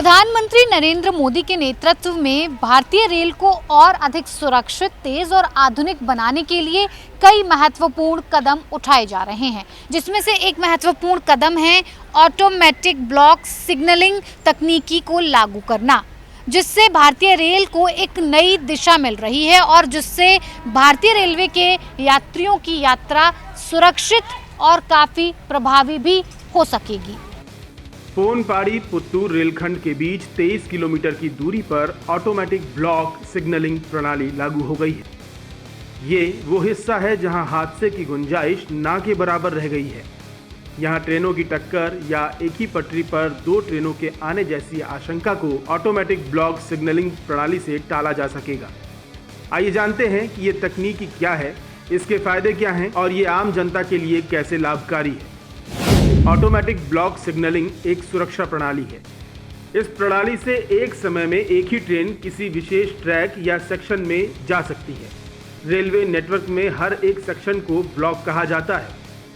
प्रधानमंत्री नरेंद्र मोदी के नेतृत्व में भारतीय रेल को और अधिक सुरक्षित, तेज और आधुनिक बनाने के लिए कई महत्वपूर्ण कदम उठाए जा रहे हैं, जिसमें से एक महत्वपूर्ण कदम है ऑटोमेटिक ब्लॉक सिग्नलिंग तकनीकी को लागू करना, जिससे भारतीय रेल को एक नई दिशा मिल रही है और जिससे भारतीय रेलवे के यात्रियों की यात्रा सुरक्षित और काफ़ी प्रभावी भी हो सकेगी। पोनपाड़ी पुत्तूर रेलखंड के बीच 23 किलोमीटर की दूरी पर ऑटोमेटिक ब्लॉक सिग्नलिंग प्रणाली लागू हो गई है। ये वो हिस्सा है जहां हादसे की गुंजाइश ना के बराबर रह गई है। यहां ट्रेनों की टक्कर या एक ही पटरी पर दो ट्रेनों के आने जैसी आशंका को ऑटोमेटिक ब्लॉक सिग्नलिंग प्रणाली से टाला जा सकेगा। आइए जानते हैं कि ये तकनीक क्या है, इसके फायदे क्या हैं और ये आम जनता के लिए कैसे लाभकारी है। ऑटोमेटिक ब्लॉक सिग्नलिंग एक सुरक्षा प्रणाली है। इस प्रणाली से एक समय में एक ही ट्रेन किसी विशेष ट्रैक या सेक्शन में जा सकती है। रेलवे नेटवर्क में हर एक सेक्शन को ब्लॉक कहा जाता है।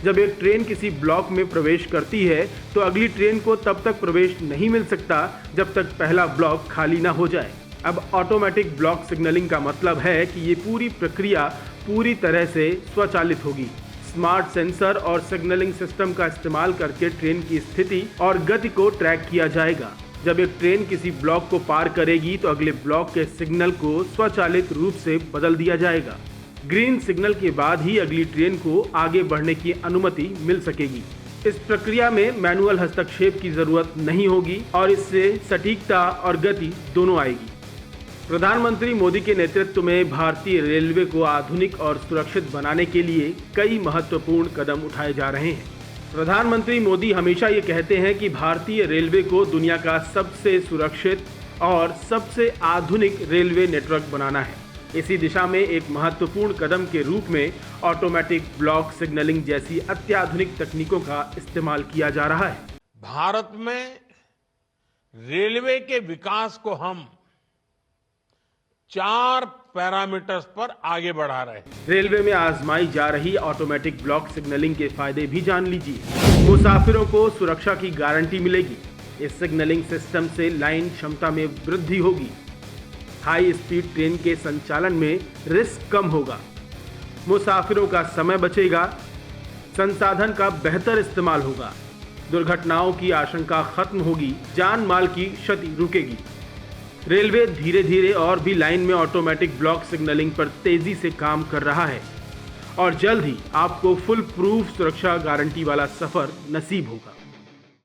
जब एक ट्रेन किसी ब्लॉक में प्रवेश करती है तो अगली ट्रेन को तब तक प्रवेश नहीं मिल सकता जब तक पहला ब्लॉक खाली ना हो जाए। अब ऑटोमेटिक ब्लॉक सिग्नलिंग का मतलब है कि ये पूरी प्रक्रिया पूरी तरह से स्वचालित होगी। स्मार्ट सेंसर और सिग्नलिंग सिस्टम का इस्तेमाल करके ट्रेन की स्थिति और गति को ट्रैक किया जाएगा। जब एक ट्रेन किसी ब्लॉक को पार करेगी तो अगले ब्लॉक के सिग्नल को स्वचालित रूप से बदल दिया जाएगा। ग्रीन सिग्नल के बाद ही अगली ट्रेन को आगे बढ़ने की अनुमति मिल सकेगी। इस प्रक्रिया में मैनुअल हस्तक्षेप की जरूरत नहीं होगी और इससे सटीकता और गति दोनों आएगी। प्रधानमंत्री मोदी के नेतृत्व में भारतीय रेलवे को आधुनिक और सुरक्षित बनाने के लिए कई महत्वपूर्ण कदम उठाए जा रहे हैं। प्रधानमंत्री मोदी हमेशा ये कहते हैं कि भारतीय रेलवे को दुनिया का सबसे सुरक्षित और सबसे आधुनिक रेलवे नेटवर्क बनाना है। इसी दिशा में एक महत्वपूर्ण कदम के रूप में ऑटोमेटिक ब्लॉक सिग्नलिंग जैसी अत्याधुनिक तकनीकों का इस्तेमाल किया जा रहा है। भारत में रेलवे के विकास को हम 4 पैरामीटर्स पर आगे बढ़ा रहे हैं। रेलवे में आजमाई जा रही ऑटोमेटिक ब्लॉक सिग्नलिंग के फायदे भी जान लीजिए। मुसाफिरों को सुरक्षा की गारंटी मिलेगी। इस सिग्नलिंग सिस्टम से लाइन क्षमता में वृद्धि होगी। हाई स्पीड ट्रेन के संचालन में रिस्क कम होगा। मुसाफिरों का समय बचेगा। संसाधन का बेहतर इस्तेमाल होगा। दुर्घटनाओं की आशंका खत्म होगी। जान माल की क्षति रुकेगी। रेलवे धीरे धीरे और भी लाइन में ऑटोमेटिक ब्लॉक सिग्नलिंग पर तेजी से काम कर रहा है और जल्द ही आपको फुल प्रूफ सुरक्षा गारंटी वाला सफर नसीब होगा।